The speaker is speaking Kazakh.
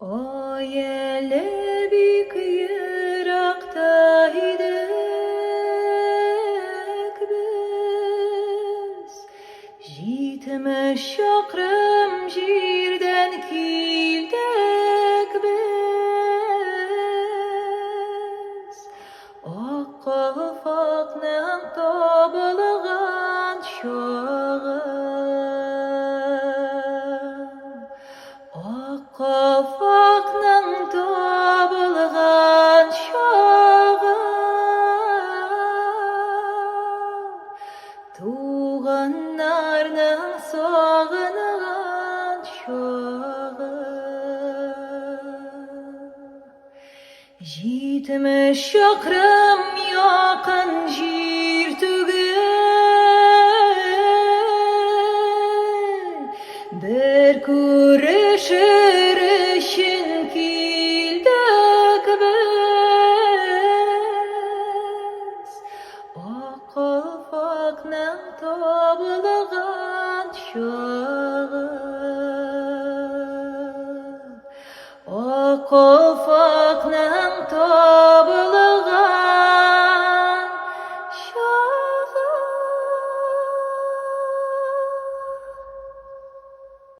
Ой, әлі бик ерақта едік біз, 70 шақырым жерден келдік біз. Ақ қафақның табылған шағы, ақ қафақның табылған шағы, туғандарының сағынған шағы. 70 шақырым яқын жер түгел, бір көрішер үшін келдік біз. Ақ қафақның табылған шағы, ақ қафақның табылған